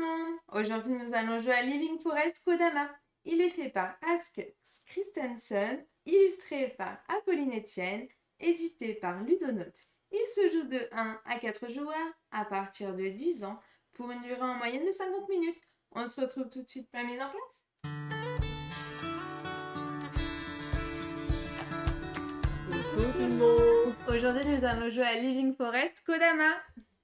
monde! Aujourd'hui, nous allons jouer à Living Forest Kodama. Il est fait par Ask Christensen, illustré par Apolline Etienne, édité par Ludonote. Il se joue de 1 à 4 joueurs à partir de 10 ans pour une durée en moyenne de 50 minutes. On se retrouve tout de suite pour la mise en place. Coucou tout le monde! Aujourd'hui, nous allons jouer à Living Forest Kodama.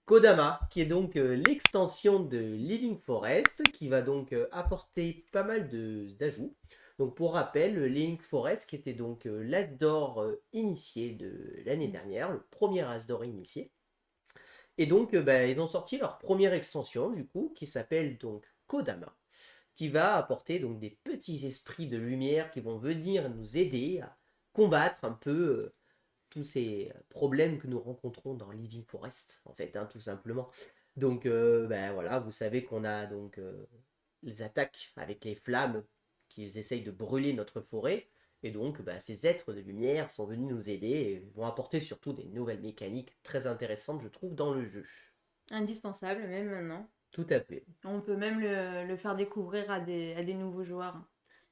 Kodama, qui est donc l'extension de Living Forest, qui va donc apporter pas mal d'ajouts. Donc pour rappel, le Living Forest, qui était donc l'As d'or initié de l'année dernière, le premier As d'or initié. Et donc ils ont sorti leur première extension, du coup, qui s'appelle donc Kodama, qui va apporter donc des petits esprits de lumière qui vont venir nous aider à combattre un peu tous ces problèmes que nous rencontrons dans Living Forest, en fait, tout simplement. Donc, voilà, vous savez qu'on a donc les attaques avec les flammes qui essayent de brûler notre forêt. Et donc, ces êtres de lumière sont venus nous aider et vont apporter surtout des nouvelles mécaniques très intéressantes, je trouve, dans le jeu. Indispensable, même maintenant. Tout à fait. On peut même le faire découvrir à des nouveaux joueurs.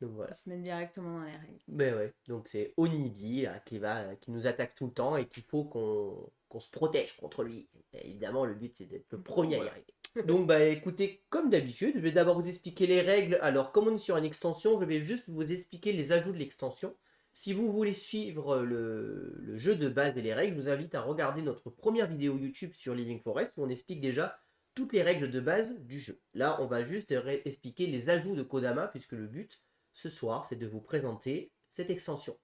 Donc voilà. Ils se mettent directement dans les règles. Mais ouais, donc c'est Onibi qui nous attaque tout le temps et qu'il faut qu'on se protège contre lui. Et évidemment, le but c'est d'être le premier à y arriver. Donc écoutez, comme d'habitude, je vais d'abord vous expliquer les règles. Alors comme on est sur une extension, je vais juste vous expliquer les ajouts de l'extension. Si vous voulez suivre le jeu de base et les règles, je vous invite à regarder notre première vidéo YouTube sur Living Forest où on explique déjà toutes les règles de base du jeu. Là, on va juste expliquer les ajouts de Kodama puisque le but ce soir, c'est de vous présenter cette extension.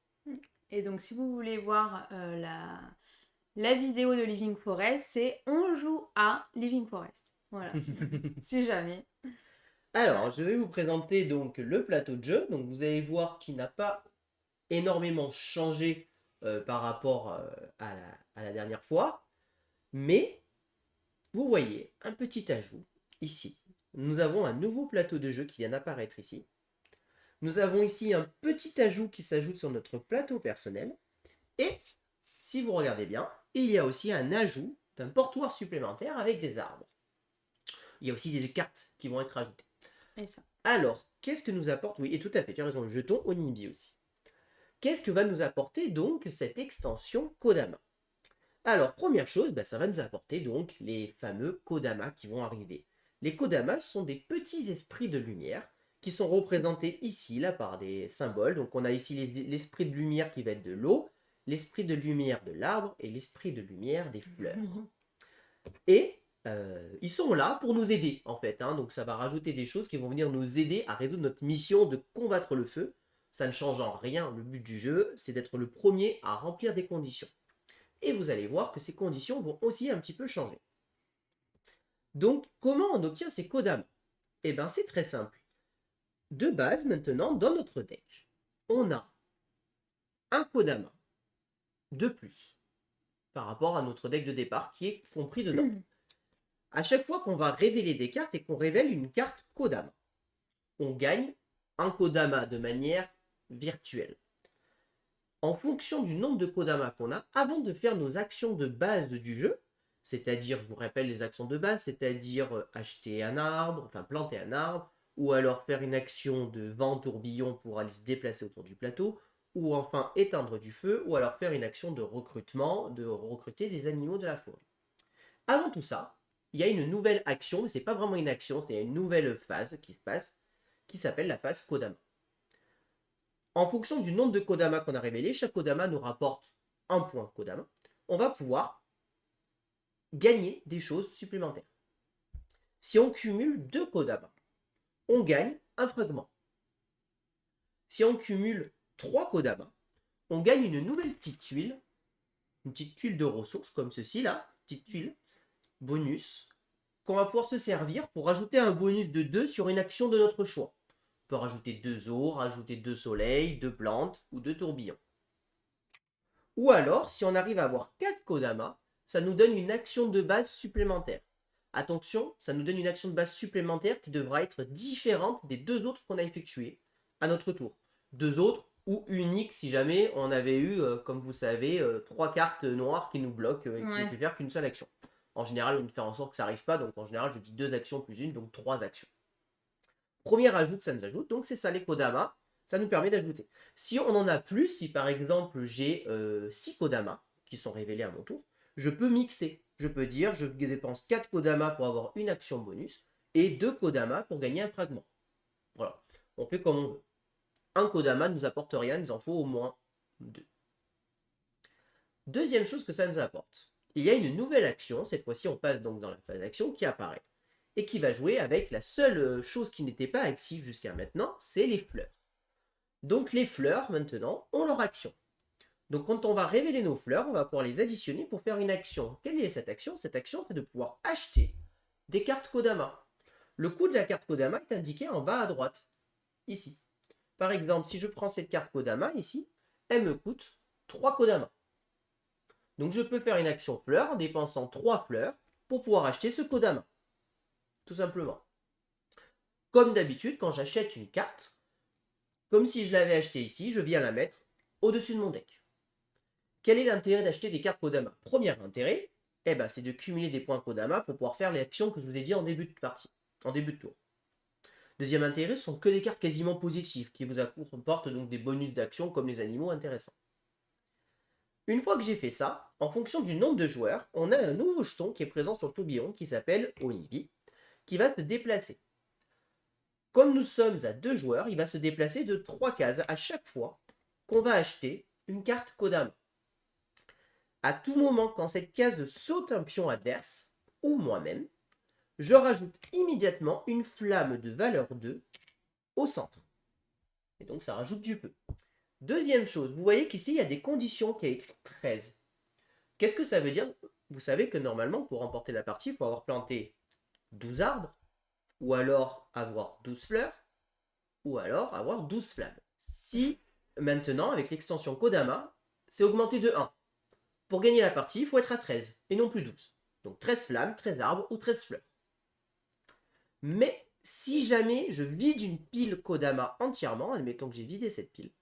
Et donc, si vous voulez voir la vidéo de Living Forest, c'est On joue à Living Forest. Voilà, si jamais. Alors, je vais vous présenter donc le plateau de jeu. Donc, vous allez voir qu'il n'a pas énormément changé par rapport à la dernière fois. Mais, vous voyez un petit ajout ici. Nous avons un nouveau plateau de jeu qui vient d'apparaître ici. Nous avons ici un petit ajout qui s'ajoute sur notre plateau personnel. Et, si vous regardez bien, il y a aussi un ajout d'un portoir supplémentaire avec des arbres. Il y a aussi des cartes qui vont être ajoutées. Et ça. Alors, qu'est-ce que nous apporte... Oui, et tout à fait, tu as raison, le jeton Onibi aussi. Qu'est-ce que va nous apporter donc cette extension Kodama? Alors, première chose, ça va nous apporter donc les fameux Kodama qui vont arriver. Les Kodama sont des petits esprits de lumière qui sont représentés ici, là, par des symboles. Donc, on a ici l'esprit de lumière qui va être de l'eau, l'esprit de lumière de l'arbre et l'esprit de lumière des fleurs. Et ils sont là pour nous aider, en fait. Donc, ça va rajouter des choses qui vont venir nous aider à résoudre notre mission de combattre le feu. Ça ne change en rien le but du jeu, c'est d'être le premier à remplir des conditions. Et vous allez voir que ces conditions vont aussi un petit peu changer. Donc, comment on obtient ces Kodama? Eh bien, c'est très simple. De base, maintenant, dans notre deck, on a un Kodama de plus par rapport à notre deck de départ qui est compris dedans. À chaque fois qu'on va révéler des cartes et qu'on révèle une carte Kodama, on gagne un Kodama de manière virtuelle. En fonction du nombre de Kodama qu'on a, avant de faire nos actions de base du jeu, c'est-à-dire, je vous rappelle les actions de base, c'est-à-dire acheter un arbre, enfin planter un arbre, ou alors faire une action de vent tourbillon pour aller se déplacer autour du plateau, ou enfin éteindre du feu, ou alors faire une action de recrutement, de recruter des animaux de la forêt. Avant tout ça, il y a une nouvelle action, mais c'est pas vraiment une action, c'est une nouvelle phase qui se passe, qui s'appelle la phase Kodama. En fonction du nombre de Kodama qu'on a révélé, chaque Kodama nous rapporte un point Kodama. On va pouvoir gagner des choses supplémentaires. Si on cumule 2 Kodama, on gagne un fragment. Si on cumule 3 Kodama, on gagne une nouvelle petite tuile de ressources comme ceci là, petite tuile, bonus, qu'on va pouvoir se servir pour rajouter un bonus de 2 sur une action de notre choix. On peut rajouter 2 eaux, rajouter 2 soleils, 2 plantes ou 2 tourbillons. Ou alors, si on arrive à avoir 4 Kodama, ça nous donne une action de base supplémentaire. Attention, ça nous donne une action de base supplémentaire qui devra être différente des 2 autres qu'on a effectuées à notre tour. 2 autres ou uniques si jamais on avait eu, comme vous savez, 3 cartes noires qui nous bloquent et qui ne peuvent faire qu'une seule action. En général, on fait en sorte que ça n'arrive pas, donc en général, je dis 2 actions plus une, donc 3 actions. Premier ajout que ça nous ajoute, donc c'est ça les Kodama, ça nous permet d'ajouter. Si on en a plus, si par exemple j'ai 6 Kodama qui sont révélés à mon tour, je peux mixer. Je peux dire je dépense 4 Kodama pour avoir une action bonus et 2 Kodama pour gagner un fragment. Voilà, on fait comme on veut. Un Kodama ne nous apporte rien, il nous en faut au moins 2. Deuxième chose que ça nous apporte, il y a une nouvelle action, cette fois-ci on passe donc dans la phase d'action qui apparaît et qui va jouer avec la seule chose qui n'était pas active jusqu'à maintenant, c'est les fleurs. Donc les fleurs maintenant ont leur action. Donc quand on va révéler nos fleurs, on va pouvoir les additionner pour faire une action. Quelle est cette action? Cette action, c'est de pouvoir acheter des cartes Kodama. Le coût de la carte Kodama est indiqué en bas à droite, ici. Par exemple, si je prends cette carte Kodama ici, elle me coûte 3 Kodama. Donc je peux faire une action fleur en dépensant 3 fleurs pour pouvoir acheter ce Kodama. Tout simplement. Comme d'habitude, quand j'achète une carte, comme si je l'avais achetée ici, je viens la mettre au-dessus de mon deck. Quel est l'intérêt d'acheter des cartes Kodama? Premier intérêt, c'est de cumuler des points Kodama pour pouvoir faire les actions que je vous ai dit en début de partie, en début de tour. Deuxième intérêt, ce sont que des cartes quasiment positives qui vous apportent donc des bonus d'action comme les animaux intéressants. Une fois que j'ai fait ça, en fonction du nombre de joueurs, on a un nouveau jeton qui est présent sur le tourbillon qui s'appelle Onibi, qui va se déplacer. Comme nous sommes à 2 joueurs, il va se déplacer de 3 cases à chaque fois qu'on va acheter une carte Kodama. À tout moment, quand cette case saute un pion adverse, ou moi-même, je rajoute immédiatement une flamme de valeur 2 au centre. Et donc ça rajoute du feu. Deuxième chose, vous voyez qu'ici il y a des conditions qui est écrit 13. Qu'est-ce que ça veut dire? Vous savez que normalement, pour remporter la partie, il faut avoir planté 12 arbres, ou alors avoir 12 fleurs, ou alors avoir 12 flammes. Si maintenant, avec l'extension Kodama, c'est augmenté de 1. Pour gagner la partie, il faut être à 13, et non plus 12. Donc 13 flammes, 13 arbres ou 13 fleurs. Mais si jamais je vide une pile Kodama entièrement, admettons que j'ai vidé cette pile,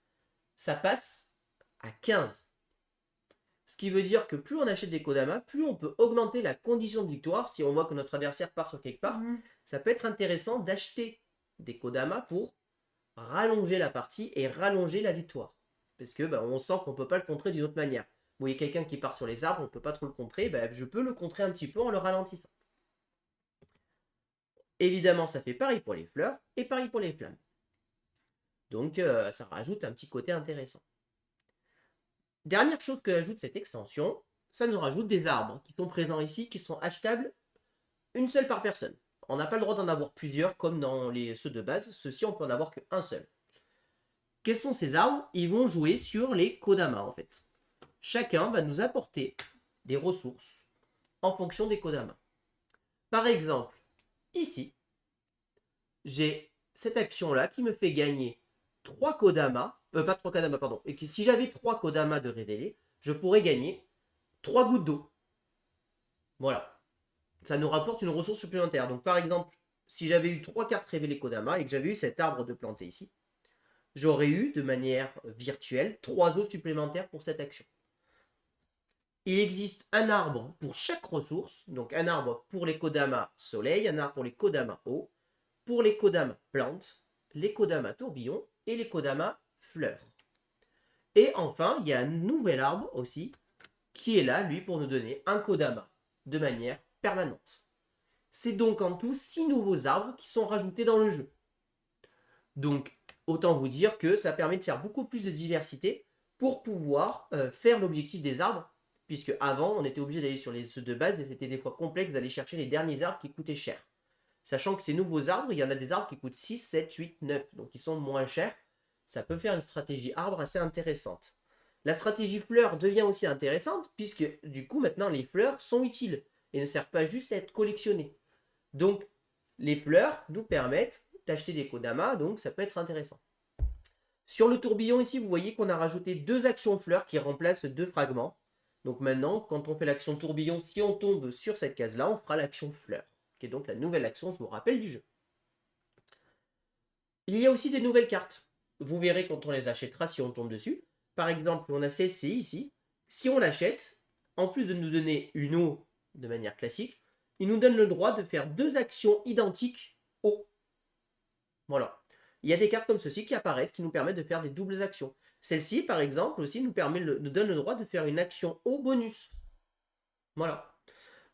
ça passe à 15. Ce qui veut dire que plus on achète des Kodama, plus on peut augmenter la condition de victoire. Si on voit que notre adversaire part sur quelque part, ça peut être intéressant d'acheter des Kodama pour rallonger la partie et rallonger la victoire. Parce que on sent qu'on ne peut pas le contrer d'une autre manière. Vous voyez quelqu'un qui part sur les arbres, on ne peut pas trop le contrer, je peux le contrer un petit peu en le ralentissant. Évidemment, ça fait pareil pour les fleurs et pareil pour les flammes. Donc, ça rajoute un petit côté intéressant. Dernière chose que ajoute cette extension, ça nous rajoute des arbres qui sont présents ici, qui sont achetables une seule par personne. On n'a pas le droit d'en avoir plusieurs comme dans ceux de base. Ceux-ci, on peut en avoir qu'un seul. Quels sont ces arbres? Ils vont jouer sur les Kodama en fait. Chacun va nous apporter des ressources en fonction des Kodama. Par exemple, ici, j'ai cette action-là qui me fait gagner 3 Kodama, pas 3 Kodama, pardon, et que si j'avais 3 Kodama de révéler, je pourrais gagner 3 gouttes d'eau. Voilà. Ça nous rapporte une ressource supplémentaire. Donc par exemple, si j'avais eu 3 cartes révélées Kodama et que j'avais eu cet arbre de planter ici, j'aurais eu de manière virtuelle 3 eaux supplémentaires pour cette action. Il existe un arbre pour chaque ressource, donc un arbre pour les Kodama soleil, un arbre pour les Kodama eau, pour les Kodama plantes, les Kodama tourbillon et les Kodama fleurs. Et enfin, il y a un nouvel arbre aussi qui est là, lui, pour nous donner un Kodama de manière permanente. C'est donc en tout 6 nouveaux arbres qui sont rajoutés dans le jeu. Donc, autant vous dire que ça permet de faire beaucoup plus de diversité pour pouvoir faire l'objectif des arbres, puisque avant, on était obligé d'aller sur ceux de base et c'était des fois complexe d'aller chercher les derniers arbres qui coûtaient cher. Sachant que ces nouveaux arbres, il y en a des arbres qui coûtent 6, 7, 8, 9, donc ils sont moins chers. Ça peut faire une stratégie arbre assez intéressante. La stratégie fleur devient aussi intéressante, puisque du coup, maintenant, les fleurs sont utiles et ne servent pas juste à être collectionnées. Donc, les fleurs nous permettent d'acheter des Kodama, donc ça peut être intéressant. Sur le tourbillon ici, vous voyez qu'on a rajouté 2 actions fleurs qui remplacent 2 fragments. Donc maintenant, quand on fait l'action tourbillon, si on tombe sur cette case-là, on fera l'action fleur, qui est donc la nouvelle action, je vous rappelle, du jeu. Il y a aussi des nouvelles cartes. Vous verrez quand on les achètera si on tombe dessus. Par exemple, on a celle-ci ici. Si on l'achète, en plus de nous donner une eau de manière classique, il nous donne le droit de faire 2 actions identiques haut. Voilà. Il y a des cartes comme ceci qui apparaissent, qui nous permettent de faire des doubles actions. Celle-ci, par exemple, aussi nous donne le droit de faire une action haut bonus. Voilà.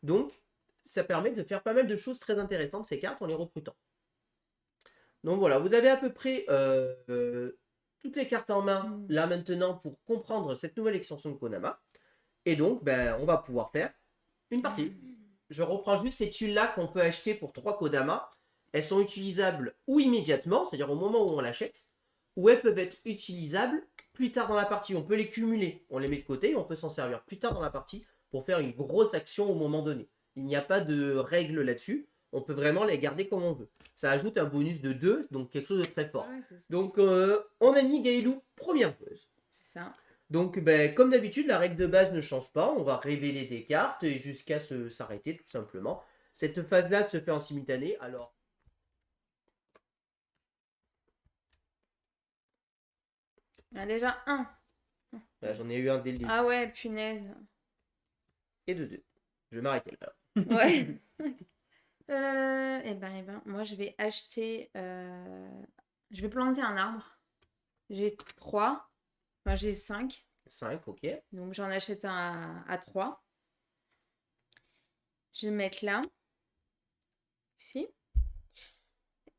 Donc, ça permet de faire pas mal de choses très intéressantes, ces cartes, en les recrutant. Donc voilà, vous avez à peu près toutes les cartes en main, là maintenant, pour comprendre cette nouvelle extension de Kodama. Et donc, on va pouvoir faire une partie. Je reprends juste ces tuiles-là qu'on peut acheter pour 3 Kodama. Elles sont utilisables ou immédiatement, c'est-à-dire au moment où on l'achète, ou elles peuvent être utilisables plus tard dans la partie. On peut les cumuler, on les met de côté et on peut s'en servir plus tard dans la partie pour faire une grosse action au moment donné. Il n'y a pas de règle là-dessus. On peut vraiment les garder comme on veut. Ça ajoute un bonus de 2, donc quelque chose de très fort. Ouais, Donc on a mis Gaëlou première joueuse. c'est ça. Donc comme d'habitude, la règle de base ne change pas. On va révéler des cartes et jusqu'à s'arrêter tout simplement. Cette phase-là se fait en simultané. Alors, Il y en a déjà un. j'en ai eu un dès le début. Ah ouais, punaise. Et de 2. Je vais m'arrêter là. Ouais. Moi je vais acheter. Je vais planter un arbre. J'ai 3. Enfin, j'ai 5. 5, ok. Donc j'en achète un à 3. Je vais mettre là. Ici.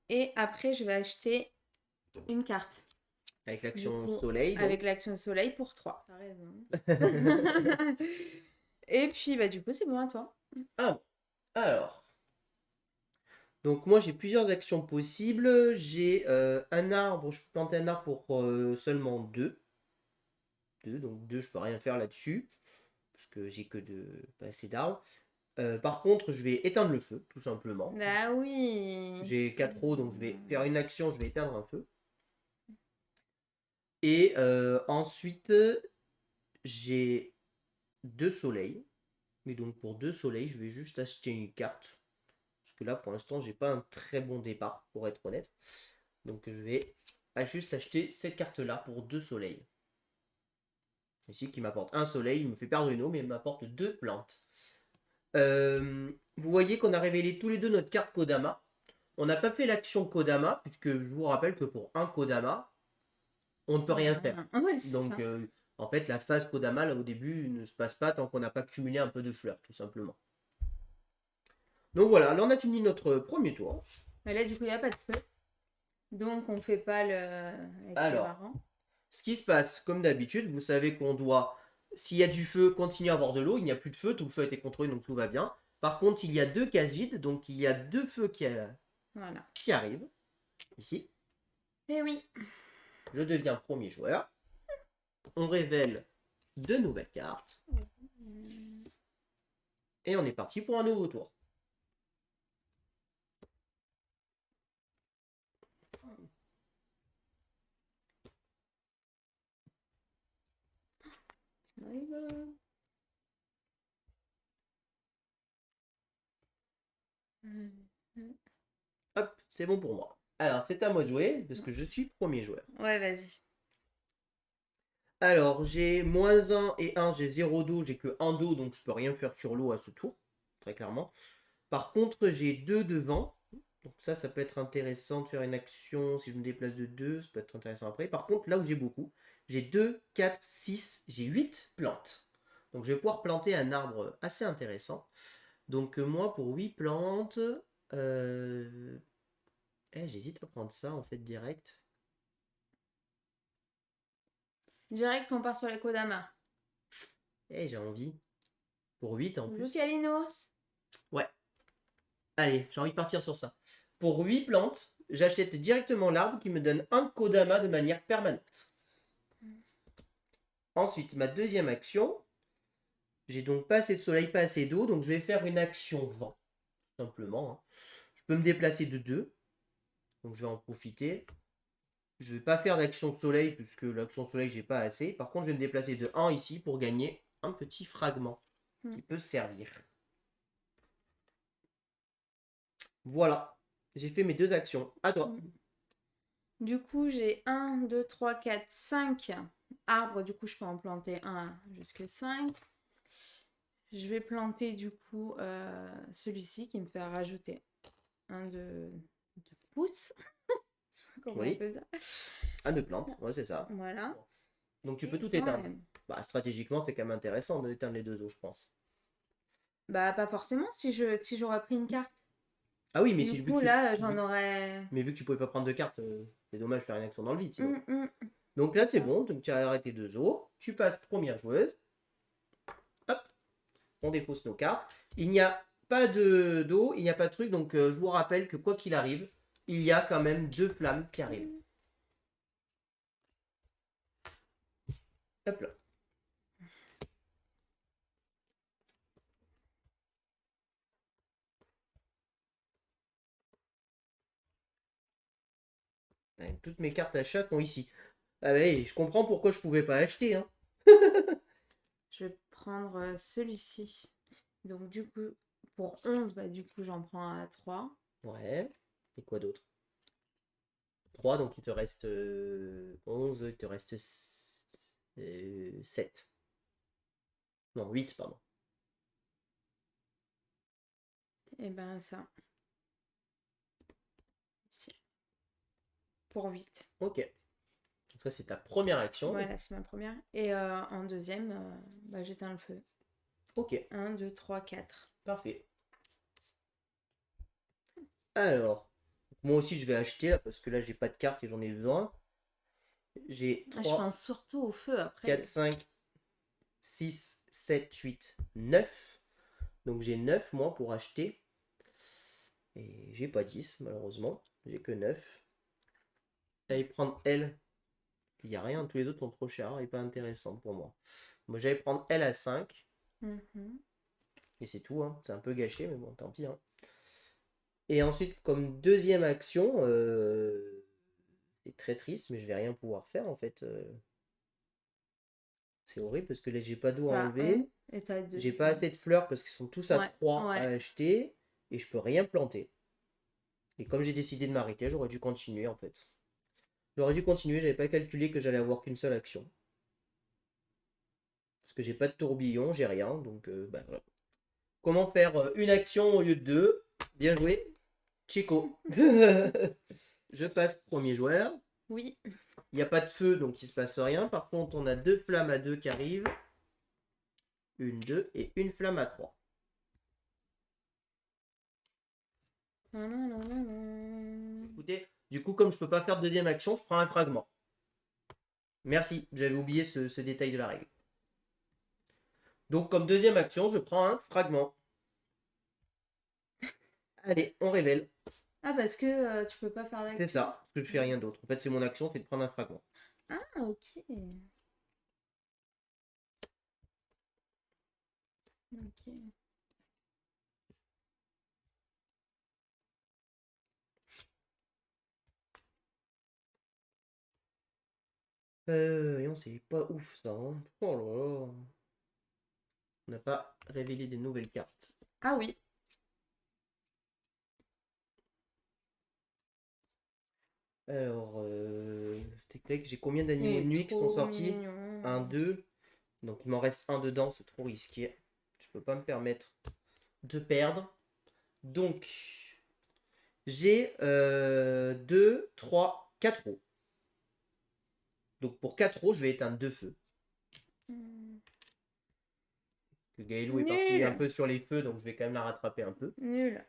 Et après, je vais acheter une carte. Avec l'action Du coup, soleil. Donc. Avec l'action soleil pour 3. T'as raison. Et puis, du coup, c'est bon à toi. Ah bon. Alors. Donc moi j'ai plusieurs actions possibles. J'ai un arbre, je peux planter un arbre pour seulement 2. Donc 2, je peux rien faire là-dessus. Parce que j'ai que pas assez d'arbres. Par contre, je vais éteindre le feu, tout simplement. Ah oui. J'ai 4 eaux, donc je vais faire une action, je vais éteindre un feu. Et ensuite, j'ai 2 soleils. Mais donc pour 2 soleils, je vais juste acheter une carte. Parce que là, pour l'instant, j'ai pas un très bon départ, pour être honnête. Donc je vais juste acheter cette carte-là pour 2 soleils. Ici, qui m'apporte un soleil, il me fait perdre une eau, mais il m'apporte 2 plantes. Vous voyez qu'on a révélé tous les deux notre carte Kodama. On n'a pas fait l'action Kodama, puisque je vous rappelle que pour un Kodama, on ne peut rien faire. Ouais, Donc, en fait, la phase Kodama, là, au début, ne se passe pas tant qu'on n'a pas cumulé un peu de fleurs, tout simplement. Donc voilà, là, on a fini notre premier tour. Mais là, du coup, il n'y a pas de feu. Donc, on ne fait pas le... Alors, ce qui se passe, comme d'habitude, vous savez qu'on doit, s'il y a du feu, continuer à avoir de l'eau. Il n'y a plus de feu, tout le feu a été contrôlé, donc tout va bien. Par contre, il y a 2 cases vides, donc il y a 2 feux qui arrivent, ici. Eh oui. Je deviens premier joueur. On révèle 2 nouvelles cartes. Et on est parti pour un nouveau tour. Hop, c'est bon pour moi. Alors, c'est à moi de jouer, parce que je suis premier joueur. Ouais, vas-y. Alors, j'ai -1 et 1, j'ai 0 d'eau, j'ai que 1 d'eau, donc je peux rien faire sur l'eau à ce tour, très clairement. Par contre, j'ai 2 de vent. Donc ça peut être intéressant de faire une action si je me déplace de 2, ça peut être intéressant après. Par contre, là où j'ai beaucoup, j'ai 2, 4, 6, j'ai 8 plantes. Donc je vais pouvoir planter un arbre assez intéressant. Donc moi, pour 8 plantes, j'hésite à prendre ça en fait direct. Direct, on part sur les Kodama. J'ai envie. Pour 8 en plus. Lucalinos. Ouais. Allez, j'ai envie de partir sur ça. Pour 8 plantes, j'achète directement l'arbre qui me donne un Kodama de manière permanente. Ensuite, ma deuxième action, j'ai donc pas assez de soleil, pas assez d'eau, donc je vais faire une action vent, simplement. Hein. Je peux me déplacer de 2, donc je vais en profiter. Je vais pas faire d'action soleil, puisque l'action soleil, j'ai pas assez. Par contre, je vais me déplacer de 1 ici pour gagner un petit fragment qui peut servir. Voilà, j'ai fait mes 2 actions. À toi. Du coup, j'ai 1, 2, 3, 4, 5 arbres. Du coup, je peux en planter un jusque 5. Je vais planter du coup celui-ci qui me fait rajouter un de pouce. Je sais pas comment on Oui. peut dire. Un de plante, ouais, c'est ça. Voilà. Donc tu peux Et tout quand éteindre. même. Bah, stratégiquement, c'est quand même intéressant d'éteindre les deux os, je pense. Bah, pas forcément si j'aurais pris une carte. Ah oui, mais Du vu coup, que tu... là, j'en aurais. Mais vu que tu pouvais pas prendre de carte, c'est dommage de faire une action dans le vide sinon. Donc là, C'est c'est ça. bon, donc tu as arrêté deux os. Tu passes première joueuse. Hop, on défausse nos cartes. Il n'y a pas de d'eau, il n'y a pas de truc, donc je vous rappelle que quoi qu'il arrive, il y a quand même deux flammes qui arrivent. Hop là. Toutes mes cartes à chasse sont ici. Ah oui, je comprends pourquoi je pouvais pas acheter, hein. Je vais prendre celui-ci. Donc, du coup, pour 11, bah, du coup, j'en prends à 3. Ouais. Et quoi d'autre? 3, donc il te reste 11, il te reste 7. Non, 8, pardon. Et ben, ça. Ici. Pour 8. Ok. Donc ça, c'est ta première action. Voilà, c'est ma première. Et en deuxième, bah, j'éteins le feu. Ok, 1, 2, 3, 4. parfait. Alors, moi aussi, je vais acheter là, parce que là, j'ai pas de carte et j'en ai besoin. J'ai Ah, je 3, pense surtout au feu 4, après. 5, 6, 7, 8, 9. Donc j'ai 9 moi pour acheter. Et j'ai pas 10 malheureusement. J'ai que 9. J'allais prendre L. Il n'y a rien, tous les autres sont trop chers et pas intéressants pour moi. Moi j'allais prendre L à 5. Mhm. Et c'est tout, hein. C'est un peu gâché, mais bon, tant pis, hein. Et ensuite, comme deuxième action, c'est très triste, mais je vais rien pouvoir faire en fait. C'est horrible parce que là j'ai pas d'eau à T'as 1 enlever. et t'as 2. J'ai pas assez de fleurs parce qu'ils sont tous à Ouais, 3 à ouais. acheter. Et je peux rien planter. Et comme j'ai décidé de m'arrêter, j'aurais dû continuer en fait. J'aurais dû continuer, j'avais pas calculé que j'allais avoir qu'une seule action. Parce que j'ai pas de tourbillon, j'ai rien, donc bah, voilà. Comment faire une action au lieu de deux? Bien joué, Chico. Je passe premier joueur. Oui. Il n'y a pas de feu, donc il se passe rien. Par contre, on a deux flammes à 2 qui arrivent. Une, deux, et une flamme à 3. Écoutez, du coup, comme je peux pas faire de deuxième action, je prends un fragment. Merci, j'avais oublié ce détail de la règle. Donc, comme deuxième action, je prends un fragment. Allez, on révèle. Ah, parce que tu peux pas faire C'est d'action. ça, parce que je fais rien d'autre. En fait, c'est mon action, c'est de prendre un fragment. Ah, ok. Ok. Et on c'est pas ouf ça, hein. Oh là là. On n'a pas révélé des nouvelles cartes. Ah oui. Alors, tac, j'ai combien Il d'animaux de est nuit qui sont trop sortis? mignon. Un, deux. Donc il m'en reste un dedans, c'est trop risqué. Je peux pas me permettre de perdre. Donc, j'ai 2, 3, 4 os. Donc pour 4 os, je vais éteindre deux feux. Hmm. Que Gaëlou est parti un Nul. peu sur les feux, donc je vais quand même la rattraper un peu. Nul.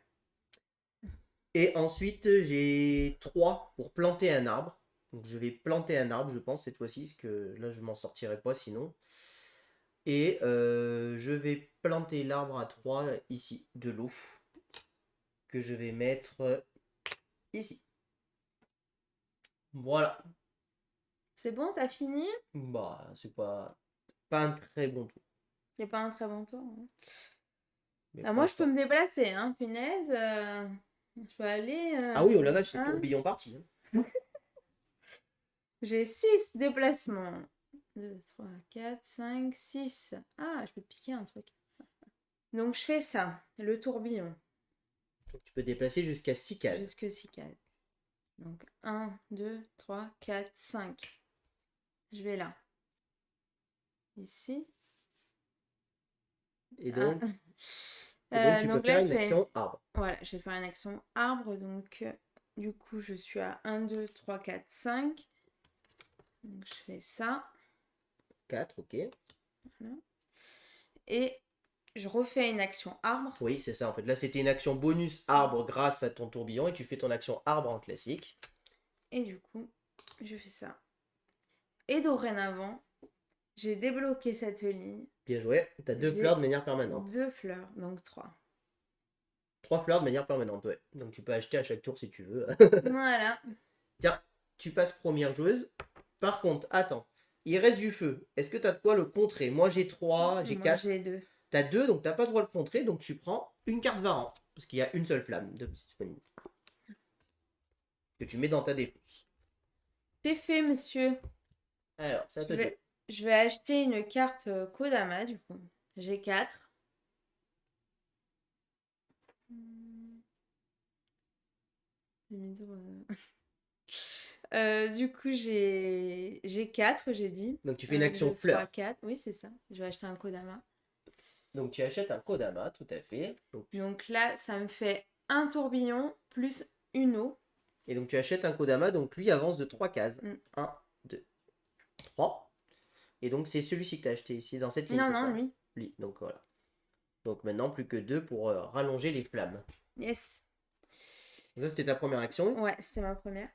Et ensuite, j'ai 3 pour planter un arbre. Donc je vais planter un arbre, je pense, cette fois-ci, parce que là, je m'en sortirai pas sinon. Et je vais planter l'arbre à 3 ici, de l'eau, que je vais mettre ici. Voilà. C'est bon, t'as fini? Bah, c'est pas un très bon tour. C'est pas un très bon tour, hein. Mais Ah, pour moi, je peux l'instant. me déplacer, hein, punaise. Je peux aller. Ah oui, oh la vache, c'est Hein. tourbillon parti, hein. J'ai 6 déplacements. 2, 3, 4, 5, 6. Ah, je peux te piquer un truc. Donc, je fais ça, le tourbillon, Donc, tu peux déplacer jusqu'à 6 cases. jusque 6 cases. Donc, 1, 2, 3, 4, 5. Je vais là. Ici. Et Ah. donc, tu peux Donc faire là, je une fais... action arbre. Voilà, je vais faire une action arbre. Donc, du coup, je suis à 1, 2, 3, 4, 5. Donc, je fais ça. 4, ok. Voilà. Et je refais une action arbre. Oui, c'est ça en fait. Là, c'était une action bonus arbre grâce à ton tourbillon et tu fais ton action arbre en classique. Et du coup, je fais ça. Et dorénavant, j'ai débloqué cette ligne. Bien joué. Tu as 2 fleurs J'ai de manière permanente. 2 fleurs, donc 3. 3 fleurs de manière permanente, ouais. Donc tu peux acheter à chaque tour si tu veux. Voilà. Tiens, tu passes première joueuse. Par contre, attends. Il reste du feu. Est-ce que tu as de quoi le contrer? Moi, j'ai 3, j'ai Moi, 4. j'ai 2. Tu as 2, donc tu n'as pas de droit de le contrer. Donc tu prends une carte Varan. Parce qu'il y a une seule flamme de disponible. Que tu mets dans ta défense. C'est fait, monsieur. Alors, c'est à Je toi de jouer. vais, je vais acheter une carte Kodama, du coup. J'ai 4. Du coup, j'ai 4, j'ai dit. Donc tu fais une 1, action 2, 3, fleur. 4. Oui, c'est ça. Je vais acheter un Kodama. Donc tu achètes un Kodama, tout à fait. Donc là, ça me fait un tourbillon plus une eau. Et donc tu achètes un Kodama, donc lui avance de 3 cases. Mm. 1, 2, 3. Et donc c'est celui-ci que tu as acheté ici, dans cette ligne, Non, c'est non, ça? lui. Lui, donc voilà. Donc maintenant, plus que 2 pour rallonger les flammes. Yes. Donc ça, c'était ta première action. Ouais, c'était ma première.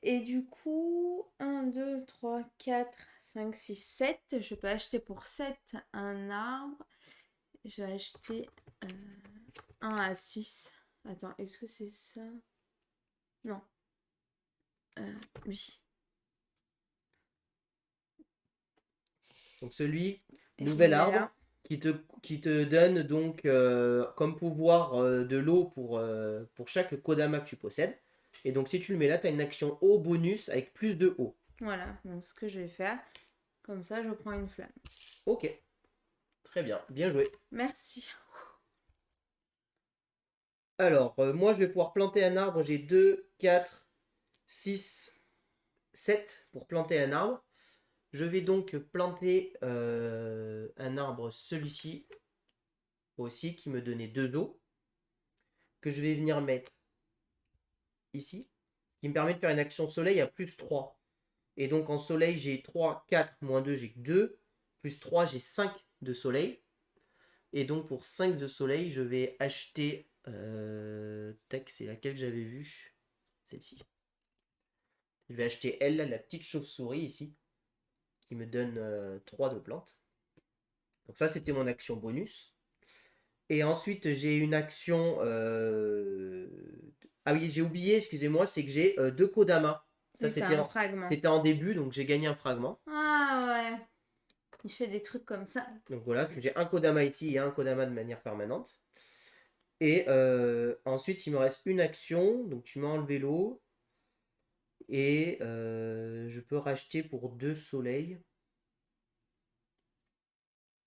Et du coup, 1, 2, 3, 4, 5, 6, 7. Je peux acheter pour 7 un arbre. Je vais acheter 1 à 6. Attends, est-ce que c'est ça? Non. Oui. Donc celui, Et je nouvel le mets arbre, là. qui te donne donc comme pouvoir de l'eau pour chaque Kodama que tu possèdes. Et donc si tu le mets là, tu as une action eau bonus avec plus de eau. Voilà, donc ce que je vais faire. Comme ça, je prends une flamme. Ok, très bien, bien joué. Merci. Alors, moi je vais pouvoir planter un arbre, j'ai 2, 4, 6, 7 pour planter un arbre. Je vais donc planter un arbre, celui-ci aussi, qui me donnait 2 os, que je vais venir mettre ici, qui me permet de faire une action soleil à plus 3. Et donc en soleil, j'ai 3, 4, moins 2, j'ai que 2. Plus 3, j'ai 5 de soleil. Et donc pour 5 de soleil, je vais acheter... tac, c'est laquelle que j'avais vue? Celle-ci. Je vais acheter elle, la petite chauve-souris ici, qui me donne 3 de plantes. Donc ça, c'était mon action bonus. Et ensuite, j'ai une action... Ah oui, j'ai oublié, excusez-moi, c'est que j'ai 2 Kodama. Ça, Oui, t'as un fragment. c'était en début, donc j'ai gagné un fragment. Ah ouais. Il fait des trucs comme ça. Donc voilà, j'ai un Kodama ici et un Kodama de manière permanente. Et ensuite, il me reste une action, donc tu m'as enlevé l'eau. Et je peux racheter pour 2 soleils.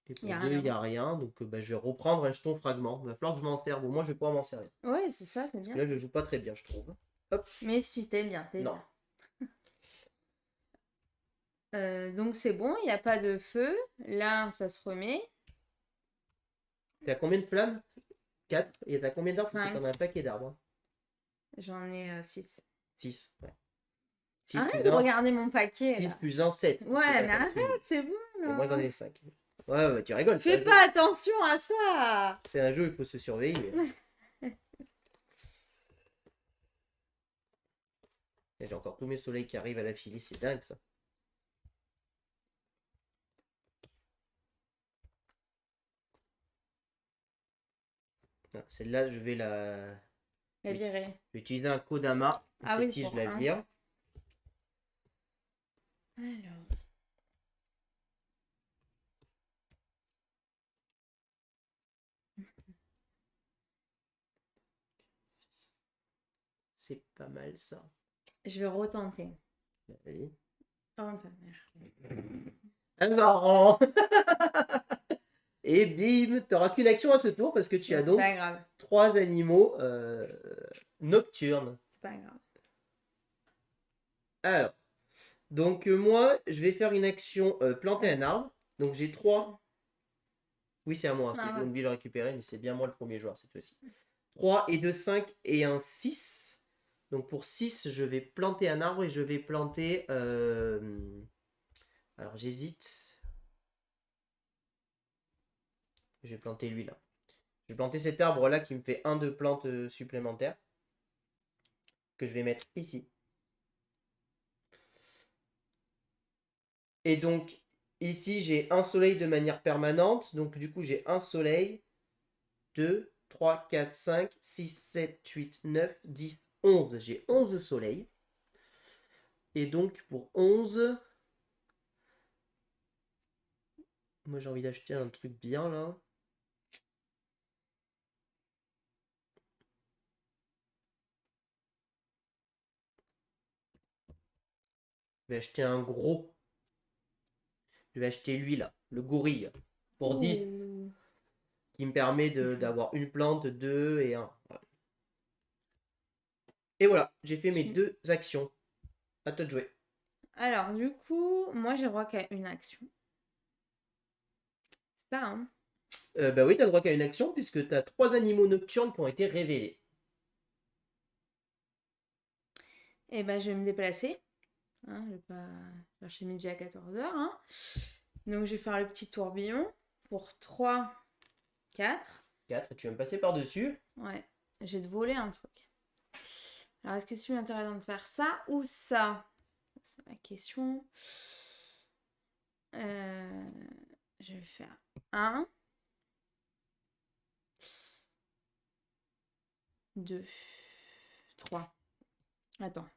Et Il n'y pour a 2, il n'y rien. a rien. Donc je vais reprendre un jeton fragment. Il va falloir que je m'en serve. Au moins, je vais pouvoir m'en servir. Ouais, c'est ça, c'est Parce que bien. là, je joue pas très bien, je trouve. Hop. Mais si, t'es bien, t'es Non. bien. Donc c'est bon, il n'y a pas de feu. Là, ça se remet. T'as combien de flammes? 4. Et t'as combien d'arbres? Parce que 5. t'en as un paquet d'arbres. Hein. J'en ai 6. 6. Ouais. 6 Arrête plus de 1. regarder mon paquet 6 là. plus 1, 7. Ouais, mais arrête, c'est bon Et là. moi, j'en ai 5. Ouais, ouais, tu rigoles. Fais pas attention à ça. C'est un jeu, il faut se surveiller. Et j'ai encore tous mes soleils qui arrivent à la filer, c'est dingue ça. Ah, celle-là, je vais la... La virer. Je vais utiliser un Kodama. Ah oui, Celle-ci, pour je la un. vire. Alors. C'est pas mal ça. Je vais retenter. Vas-y. Oh ta mère. Un marrant. Et bim, t'auras qu'une action à ce tour parce que tu as C'est donc pas grave. 3 animaux nocturnes. C'est pas grave. Alors, donc moi, je vais faire une action planter un arbre. Donc j'ai 3 Oui, c'est à moi. C'est Ah, jaune ouais. de le récupérer, mais c'est bien moi le premier joueur cette fois-ci. 3 et 2, 5 et un 6. Donc pour 6, je vais planter un arbre et je vais planter... Alors j'hésite. Je vais planter lui là. Je vais planter cet arbre là qui me fait un de plantes supplémentaires. Que je vais mettre ici. Et donc ici j'ai un soleil de manière permanente. Donc du coup j'ai un soleil. 2, 3, 4, 5, 6, 7, 8, 9, 10, 11. J'ai 11 soleils. Et donc pour 11, moi j'ai envie d'acheter un truc bien là. Je vais acheter un gros. Je vais acheter lui là, le gorille, pour 10, Ouh. qui me permet d'avoir une plante, deux et un. Voilà. Et voilà, j'ai fait mes Ok. deux actions. À toi de jouer. Alors, du coup, moi, j'ai le droit qu'à une action. Ça, hein. Bah oui, t'as le droit qu'à une action puisque t'as 3 animaux nocturnes qui ont été révélés. Eh ben, je vais me déplacer. Hein, je vais pas chercher midi à 14h. Hein. Donc, je vais faire le petit tourbillon pour 3, 4. 4, tu vas me passer par-dessus. Ouais, j'ai de voler un truc. Alors, est-ce que c'est plus intéressant de faire ça ou ça? C'est la question. Euh, je vais faire 1, 2, 3. Attends.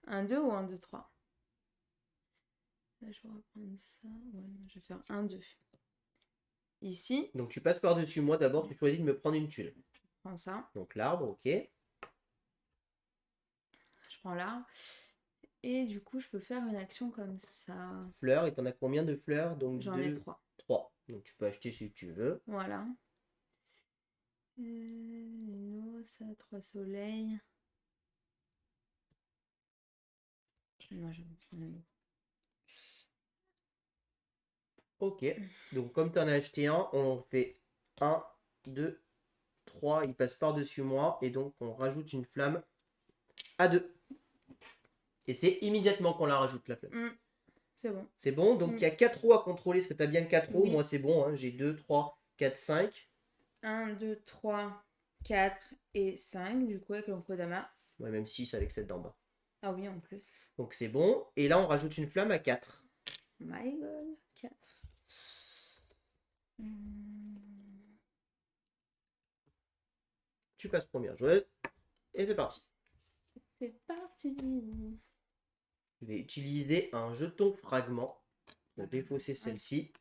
1, 2 ou 1, 2, 3? Là, je vais reprendre ça. Ouais, non, je vais faire 1, 2. Ici, Donc tu passes par-dessus moi d'abord, tu choisis de me prendre une tuile. je prends ça. Donc l'arbre, ok. Je prends l'arbre. Et du coup, je peux faire une action comme ça. Fleurs, et t'en as combien de fleurs? Donc J'en ai 2, 3. 3. Donc tu peux acheter si tu veux. Voilà. Ça, 3 soleils. Moi, j'en ai. Ok. Donc comme tu en as acheté un, on fait 1, 2, 3. Il passe par-dessus moi. Et donc on rajoute une flamme à 2. Et c'est immédiatement qu'on la rajoute, la flamme. C'est bon. C'est bon. Donc il y a 4 roues à contrôler. Est-ce que tu as bien 4 roues? Oui. Moi c'est bon. Hein. J'ai 2, 3, 4, 5. 1, 2, 3, 4 et 5, du coup, avec le Kodama. Ouais, même 6 avec celle d'en bas. Ah oui, en plus. Donc c'est bon. Et là on rajoute une flamme à 4. My God, 4. Tu passes première joueuse. Et c'est parti. C'est parti. Je vais utiliser un jeton fragment pour défausser celle-ci.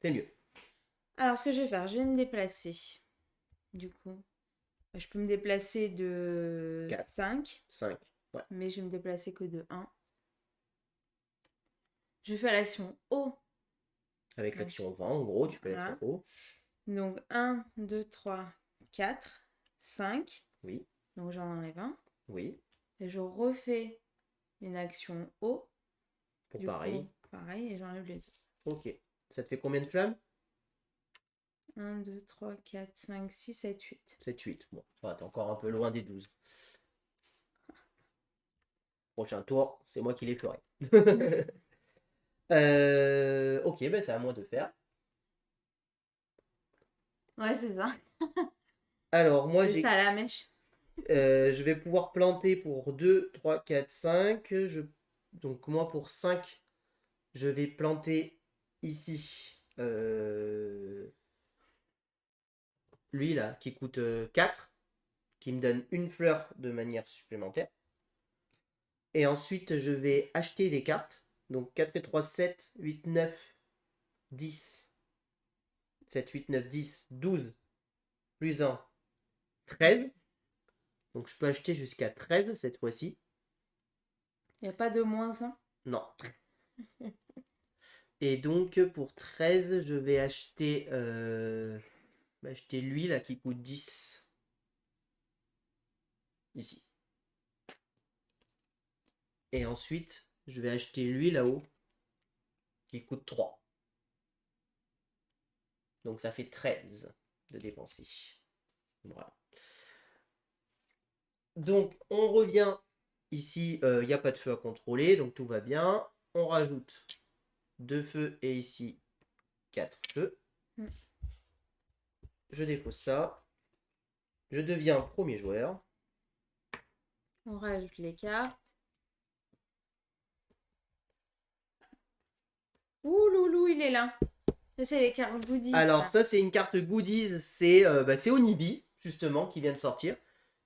C'est mieux. Alors, ce que je vais faire, je vais me déplacer. Du coup, je peux me déplacer de 4, 5, 5. Ouais. mais je vais me déplacer que de 1. Je vais faire l'action haut. Avec Donc, l'action vent, en gros, tu peux voilà. l'être en haut. Donc 1, 2, 3, 4, 5. Oui, Donc j'en enlève un. oui. Et je refais une action haut. Pour Du pareil. coup, pareil, et j'enlève les deux. Ok. Ça te fait combien de flammes? 1, 2, 3, 4, 5, 6, 7, 8. 7, 8. Bon, t'es encore un peu loin des 12. Prochain tour, c'est moi qui les ferai. Ok, ben c'est à moi de faire. Ouais, c'est ça. Alors, moi, C'est ça la mèche. je vais pouvoir planter pour 2, 3, 4, 5. Donc, moi, pour 5, je vais planter ici. Lui, là, qui coûte 4, qui me donne une fleur de manière supplémentaire. Et ensuite, je vais acheter des cartes. Donc 4 et 3, 7, 8, 9, 10. 7, 8, 9, 10, 12. Plus 1, 13. Donc je peux acheter jusqu'à 13 cette fois-ci. Il n'y a pas de moins 1. Non. Et donc pour 13, je vais acheter lui là qui coûte 10. Ici. Et ensuite, je vais acheter lui là-haut, qui coûte 3. Donc ça fait 13 de dépenser. Voilà. Donc on revient ici, il n'y a pas de feu à contrôler, donc tout va bien. On rajoute 2 feux et ici 4 feux. Mm. Je dépose ça. Je deviens premier joueur. On rajoute les cartes. Ouh, loulou, il est là. C'est les cartes goodies. Alors ça c'est une carte goodies, c'est Onibi, justement, qui vient de sortir.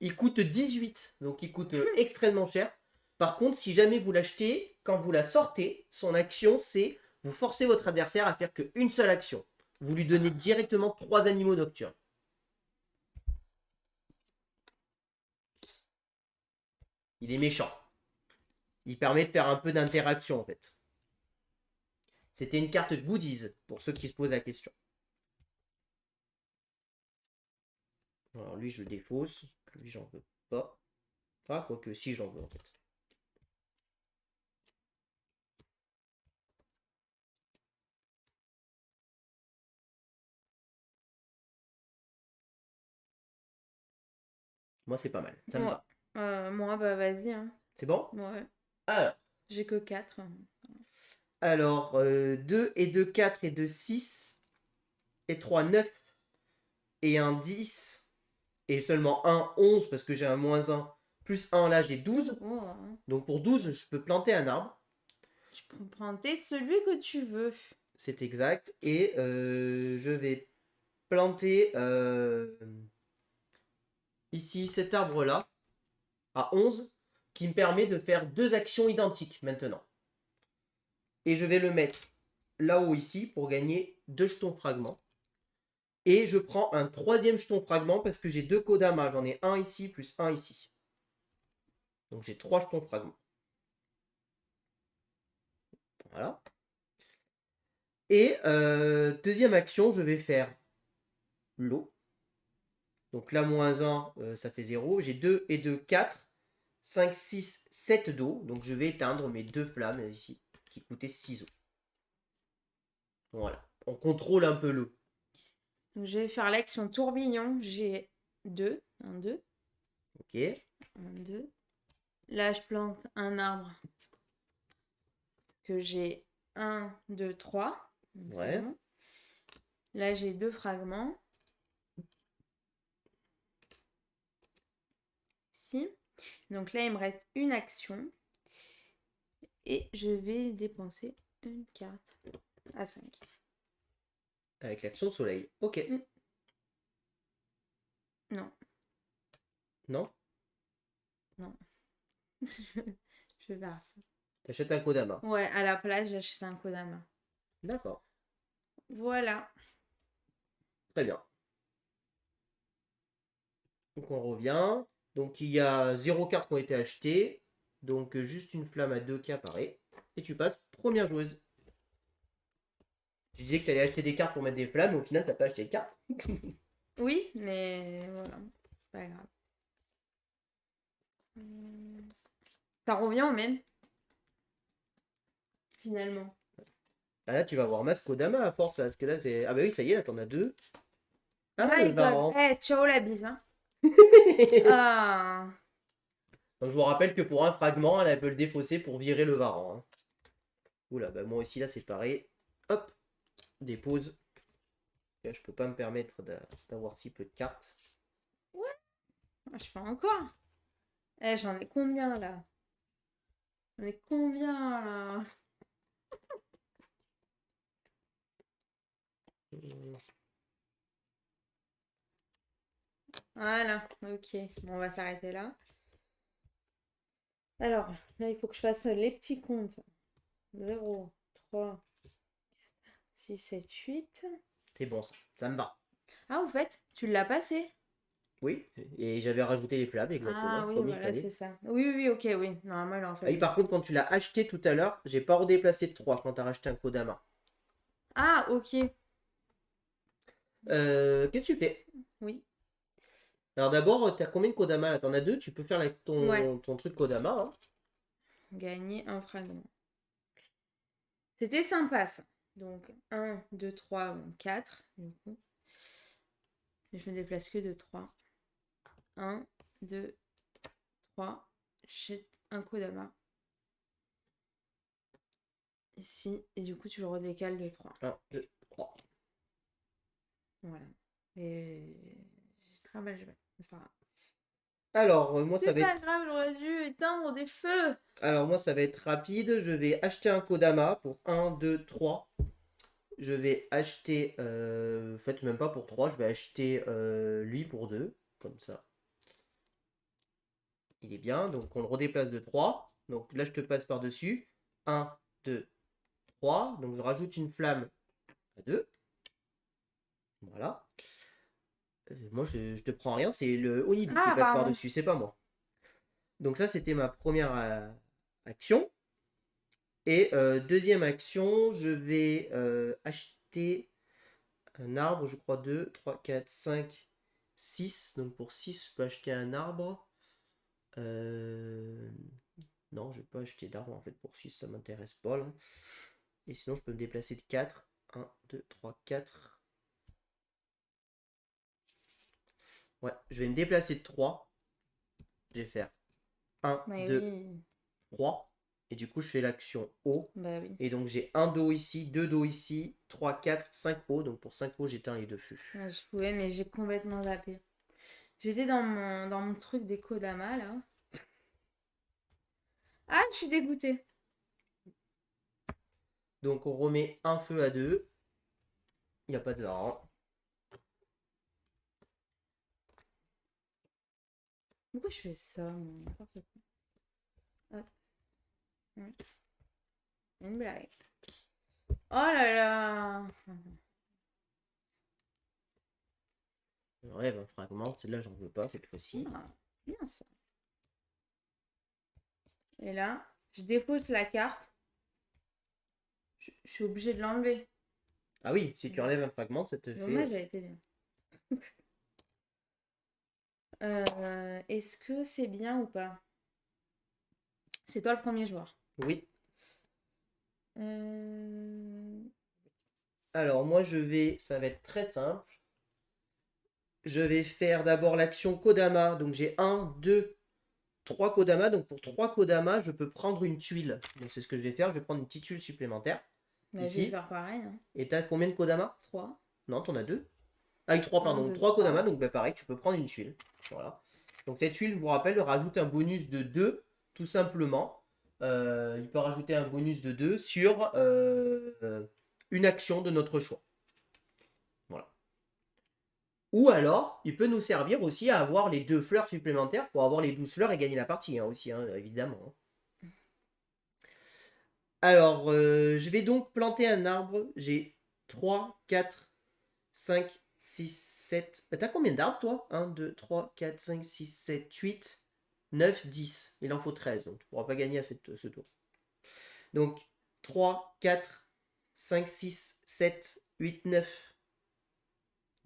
Il coûte 18, donc il coûte extrêmement cher. Par contre, si jamais vous l'achetez, quand vous la sortez, son action c'est vous forcez votre adversaire à faire qu'une seule action. Vous lui donnez directement 3 animaux nocturnes. Il est méchant. Il permet de faire un peu d'interaction en fait. C'était une carte goodies, pour ceux qui se posent la question. Alors lui, je le défausse. Lui, j'en veux pas. Ah, quoique si, j'en veux en fait. Moi, c'est pas mal. Ça me va. Moi, bah vas-y. Hein. C'est bon? Ouais. Alors, J'ai que 4. 2 et 2, 4 et 2, 6. Et 3, 9. Et un 10. Et seulement un 11 parce que j'ai un -1. Plus 1, là, j'ai 12. Oh. Donc pour 12, je peux planter un arbre. Tu peux planter celui que tu veux. C'est exact. Et je vais planter ici cet arbre-là à 11 qui me permet de faire 2 actions identiques maintenant. Et je vais le mettre là-haut ici pour gagner 2 jetons fragments. Et je prends un 3e jeton fragment parce que j'ai 2 Kodama. J'en ai un ici plus un ici. Donc j'ai 3 jetons fragments. Voilà. Et deuxième action, je vais faire l'eau. Donc là, -1, ça fait 0. J'ai 2 et 2, 4. 5, 6, 7 d'eau. Donc je vais éteindre mes 2 flammes ici, qui coûtaient 6 eau. Voilà. On contrôle un peu l'eau. Donc, je vais faire l'action tourbillon. J'ai 2. 1, 2. Ok. 1, 2. Là, je plante un arbre. Que j'ai 1, 2, 3. Donc, Ouais. bon. Là, j'ai 2 fragments. Ici. Donc là, il me reste une action. Et je vais dépenser une carte à 5. Avec l'action soleil. Ok. Non. Non? Non. Je vais faire ça. T'achètes un Kodama. Ouais, à la place, j'achète un Kodama. D'accord. Voilà. Très bien. Donc on revient. Donc il y a 0 cartes qui ont été achetées. Donc juste une flamme à 2 qui apparaît. Et tu passes première joueuse. Tu disais que tu allais acheter des cartes pour mettre des flammes, mais au final, t'as pas acheté de cartes. Oui, mais voilà. C'est pas grave. Ça revient au même. Finalement. Ah là, tu vas avoir Mas Kodama à force. Là, parce que là, c'est. Ah bah oui, ça y est, là, t'en as 2. Ah, My le God. Varan. Ciao la bise. Hein. Ah. Donc je vous rappelle que pour un fragment, elle peut le défausser pour virer le Varan. Hein. Oula, bah moi aussi, là, c'est pareil. Hop, dépose. Là, je peux pas me permettre d'avoir si peu de cartes. Ouais. Je fais encore. J'en ai combien là? J'en ai combien là? Voilà, ok. Bon, on va s'arrêter là. Alors, là, il faut que je fasse les petits comptes. 0, 3, 6, 7, 8. C'est bon, ça me va. Ah, au fait, tu l'as passé. Oui, et j'avais rajouté les flammes, exactement, Ah oui, comme il voilà, fallait. c'est ça. Oui, oui, oui, ok, oui. Normalement, il en Ah fallait. oui, par contre, quand tu l'as acheté tout à l'heure, j'ai pas redéplacé de 3 quand tu as racheté un Kodama. Ah, ok. Qu'est-ce que tu fais? Oui. Alors d'abord, tu as combien de Kodama là? T'en as 2, tu peux faire Ouais. ton truc Kodama. Hein. gagner un fragment. C'était sympa ça. Donc 1, 2, 3, 4. Du coup. Je me déplace que de 3. 1, 2, 3. Jette un Kodama. Ici. Et du coup, tu le redécales de 3. 1, 2, 3. Voilà. Et j'ai très mal joué. C'est pas grave. Alors, moi, ça C'est va pas être... grave, j'aurais dû éteindre des feux. Alors, moi, ça va être rapide. Je vais acheter un Kodama pour 1, 2, 3. Je vais acheter... En fait, même pas pour 3. Je vais acheter lui pour 2. Comme ça. Il est bien. Donc, on le redéplace de 3. Donc, là, je te passe par-dessus. 1, 2, 3. Donc, je rajoute une flamme à 2. Voilà. Moi, je te prends rien. C'est le Onibi qui Ah, passe pardon. par-dessus. C'est pas moi. Donc, ça, c'était ma première action. Et deuxième action, je vais acheter un arbre, je crois 2, 3, 4, 5, 6. Donc pour 6, je peux acheter un arbre. Non, je ne vais pas acheter d'arbre en fait pour 6, ça m'intéresse pas là. Et sinon, je peux me déplacer de 4. 1, 2, 3, 4. Ouais, je vais me déplacer de 3. Je vais faire 1, Mais 2, oui. 3. Et du coup, je fais l'action haut. Bah oui. Et donc, j'ai un dos ici, deux dos ici, 3, 4, 5 hauts. Donc, pour 5 hauts, j'éteins les deux feux. Ouais, je pouvais, mais j'ai complètement zappé. J'étais dans mon truc des Kodama, là. Ah, je suis dégoûtée. Donc, on remet un feu à 2. Il n'y a pas de rang. Pourquoi je fais ça, moi, n'importe quoi. Hop. Une blague. Oh là là. J'enlève un fragment. Celle-là, j'en veux pas cette fois-ci. Ah, bien ça. Et là, je dépose la carte. Je suis obligée de l'enlever. Ah oui, si tu enlèves un fragment, ça te Dommage, fait... elle était bien. Est-ce que c'est bien ou pas? C'est toi le premier joueur. Oui. Euh, Alors, moi, je vais... Ça va être très simple. Je vais faire d'abord l'action Kodama. Donc, j'ai 1, 2, 3 Kodama. Donc, pour 3 Kodama, je peux prendre une tuile. Donc, c'est ce que je vais faire. Je vais prendre une petite tuile supplémentaire. Bah, je vais Ici. faire pareil. Hein. Et t'as combien de Kodama? 3. Non, t'en as 2. Ah, avec 3, 1, pardon. 2, 3 Kodama. 3. Donc, bah, pareil, tu peux prendre une tuile. Voilà. Donc, cette tuile, je vous rappelle, rajoute un bonus de 2, tout simplement. Il peut rajouter un bonus de 2 sur une action de notre choix. Voilà. Ou alors, il peut nous servir aussi à avoir les 2 fleurs supplémentaires pour avoir les 12 fleurs et gagner la partie, hein, aussi, hein, évidemment. Alors, je vais donc planter un arbre. J'ai 3, 4, 5, 6, 7. T'as combien d'arbres, toi? 1, 2, 3, 4, 5, 6, 7, 8, 9, 10. Il en faut 13, donc tu ne pourras pas gagner à ce tour. Donc, 3, 4, 5, 6, 7, 8, 9,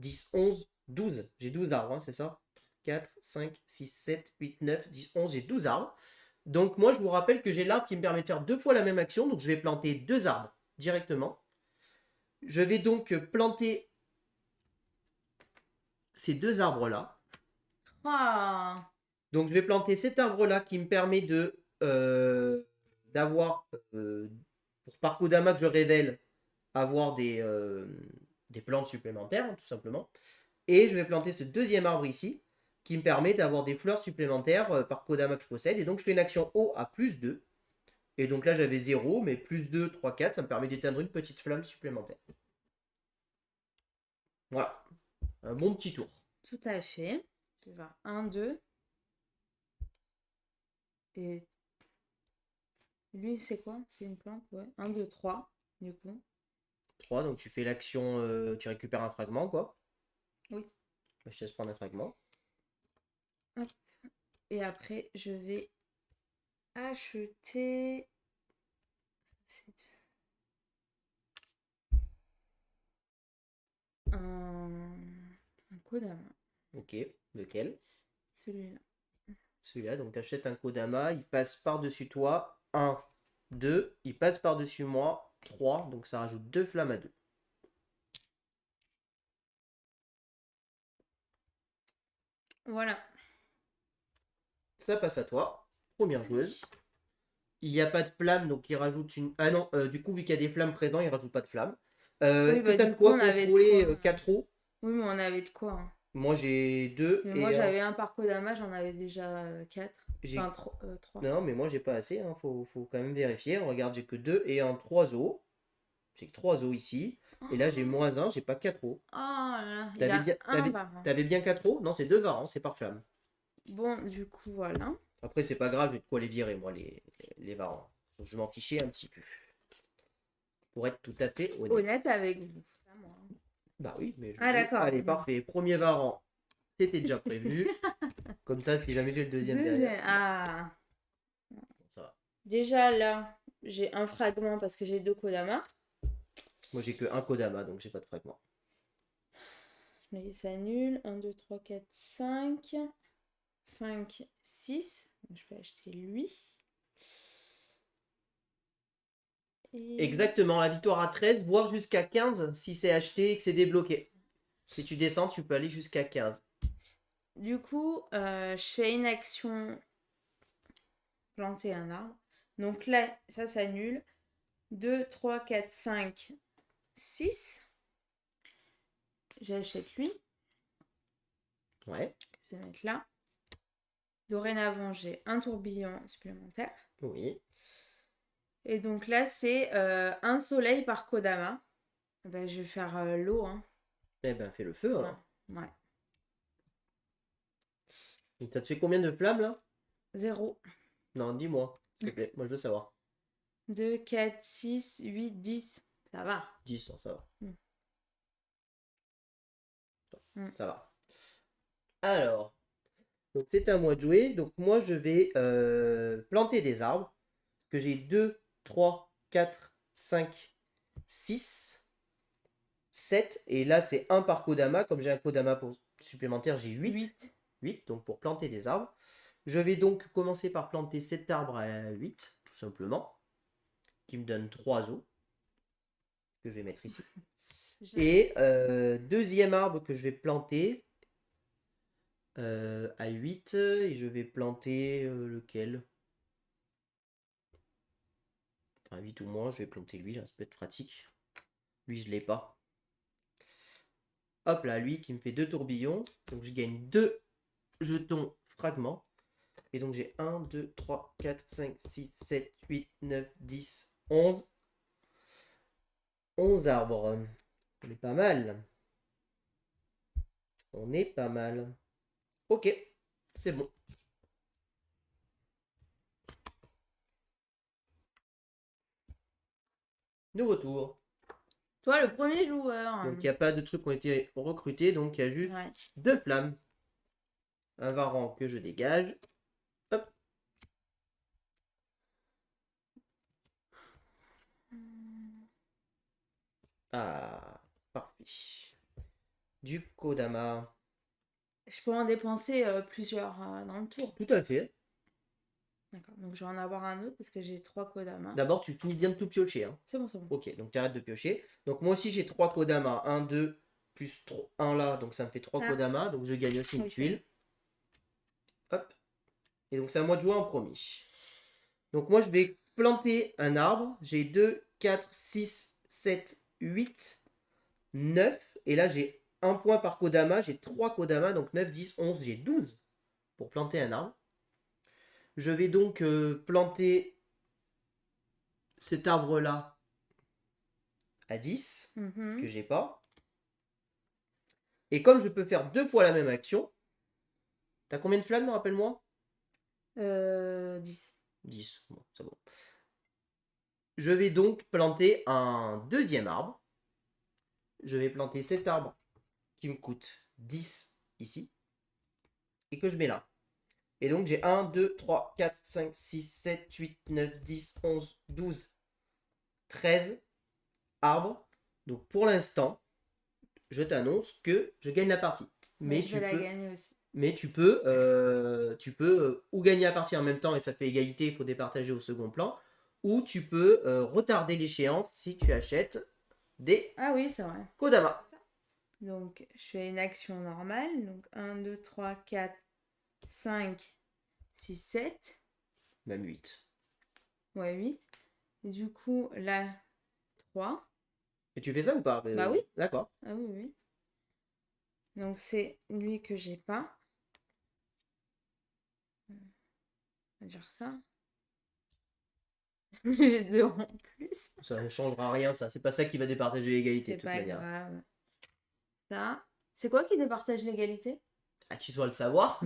10, 11, 12. J'ai 12 arbres, hein, c'est ça? 4, 5, 6, 7, 8, 9, 10, 11. J'ai 12 arbres. Donc, moi, je vous rappelle que j'ai l'arbre qui me permet de faire 2 fois la même action. Donc, je vais planter 2 arbres directement. Je vais donc planter ces 2 arbres-là. Ah. Donc, je vais planter cet arbre-là qui me permet d'avoir, pour par Kodama que je révèle, avoir des plantes supplémentaires, hein, tout simplement. Et je vais planter ce deuxième arbre ici, qui me permet d'avoir des fleurs supplémentaires par Kodama que je possède. Et donc, je fais une action haut à plus 2. Et donc là, j'avais 0, mais plus 2, 3, 4, ça me permet d'éteindre une petite flamme supplémentaire. Voilà, un bon petit tour. Tout à fait. Je vais voir 1, 2. Et lui, c'est quoi? C'est une plante, ouais. 1, 2, 3, du coup. 3, donc tu fais l'action, tu récupères un fragment, quoi. Oui. Je te laisse prendre un fragment. Hop. Et après, je vais acheter... un Kodama. Ok, lequel? Celui-là. Celui-là, donc tu achètes un Kodama, il passe par-dessus toi 1, 2. Il passe par-dessus moi. 3. Donc ça rajoute 2 flammes à 2. Voilà. Ça passe à toi. Première joueuse. Il n'y a pas de flamme, donc il rajoute une... Ah non, du coup, vu qu'il y a des flammes présentes, il rajoute pas de flamme. Oui, Est-ce que bah tu as du de coup, quoi on avait de contrôler quoi. 4 eaux? Oui, mais on avait de quoi, hein. Moi, j'ai 2 Mais moi, et j'avais un par Kodama, j'en avais déjà 4. j'ai... Enfin, 3. Non, mais moi, j'ai pas assez. Hein. Faut quand même vérifier. On regarde, j'ai que 2 et en 3 eaux. J'ai que 3 eaux ici. Et là, j'ai moins 1, j'ai pas 4 eaux. Oh là là, il T'avais a bien, un varan. t'avais bien 4 eaux? Non, c'est 2 varans, c'est par flamme. Bon, du coup, voilà. Après, c'est pas grave, j'ai de quoi les virer, moi, les varans. Donc, je m'en fichais un petit peu. Pour être tout à fait honnête. Honnête avec vous. Pas moi, hein. Bah oui, mais je Ah, veux. d'accord. Allez, parfait. Premier varan, c'était déjà prévu. Comme ça, si jamais j'ai le deuxième derrière. Ah. Bon, ça va. Déjà, là, j'ai un fragment parce que j'ai 2 Kodama. Moi, j'ai que un Kodama, donc j'ai pas de fragment. Je me dis ça nul. 1, 2, 3, 4, 5. 5, 6. Je peux acheter lui. Et... Exactement, la victoire à 13, voire jusqu'à 15 si c'est acheté et que c'est débloqué. Si tu descends, tu peux aller jusqu'à 15. Du coup, je fais une action planter un arbre. Donc là, ça s'annule. 2, 3, 4, 5, 6. J'achète lui. Ouais, Je vais mettre là. Dorénavant, j'ai un tourbillon supplémentaire. oui. Et donc là, c'est un soleil par Kodama. Ben, je vais faire l'eau. Hein. Eh ben, fais le feu, alors. Ouais. Donc, ça te fait combien de flammes, là? 0. Non, dis-moi, s'il te plaît. Moi, je veux savoir. 2, 4, 6, 8, 10. Ça va. 10, non, ça va. Mm. Ça va. Alors, donc c'est à moi de jouer. Donc, moi, je vais planter des arbres. Parce que j'ai 2, 3, 4, 5, 6, 7. Et là, c'est un par Kodama. Comme j'ai un Kodama supplémentaire, j'ai 8. 8, donc pour planter des arbres. Je vais donc commencer par planter cet arbre à 8, tout simplement, qui me donne 3 os, que je vais mettre ici. Et deuxième arbre que je vais planter à 8, et je vais planter lequel? Enfin, 8 ou moins, je vais planter lui, là, ça peut être pratique. Lui, je l'ai pas. Hop là, lui qui me fait 2 tourbillons, donc je gagne 2 jetons fragments. Et donc j'ai 1, 2, 3, 4, 5, 6, 7, 8, 9, 10, 11. 11 arbres. On est pas mal. On est pas mal. Ok, c'est bon. Nouveau tour. Toi, le premier joueur. Donc il n'y a pas de trucs qui ont été recrutés, donc il y a juste Ouais. 2 flammes. Un varan que je dégage. Hop. Ah, parfait. Du Kodama. Je peux en dépenser plusieurs dans le tour. Tout à fait. D'accord. Donc je vais en avoir un autre parce que j'ai 3 Kodama. D'abord, tu finis bien de tout piocher. Hein. C'est bon, c'est bon. Ok, donc tu arrêtes de piocher. Donc moi aussi, j'ai 3 Kodama. 1, 2, plus 1 là. Donc ça me fait 3 Ah. Kodama. Donc je gagne aussi une Oui, tuile. Hop. Et donc c'est à moi de jouer en premier. Donc moi, je vais planter un arbre. J'ai 2, 4, 6, 7, 8, 9. Et là, j'ai un point par Kodama. J'ai 3 Kodama. Donc 9, 10, 11. J'ai 12 pour planter un arbre. Je vais donc planter cet arbre-là à 10, que j'ai pas. Et comme je peux faire 2 fois la même action, t'as combien de flammes, rappelle-moi? 10. 10, bon, c'est bon. Je vais donc planter un deuxième arbre. Je vais planter cet arbre qui me coûte 10 ici. Et que je mets là. Et donc j'ai 1, 2, 3, 4, 5, 6, 7, 8, 9, 10, 11, 12, 13 arbres. Donc pour l'instant, je t'annonce que je gagne la partie. Mais je vais la gagner aussi. Mais tu peux ou gagner à partir en même temps et ça fait égalité, il faut départager au second plan, ou tu peux retarder l'échéance si tu achètes des Ah oui, c'est vrai. Kodama. Donc, je fais une action normale. Donc, 1, 2, 3, 4, 5, 6, 7. Même 8. Ouais, 8. Et du coup, là, 3. Et tu fais ça ou pas? Bah oui. D'accord. Ah oui, oui. Donc, c'est lui que j'ai pas. On va dire ça. J'ai 2 en plus. Ça ne changera rien, ça. C'est pas ça qui va départager l'égalité, C'est de toute pas manière. grave. Ça. C'est quoi qui départage l'égalité? Ah, tu dois le savoir.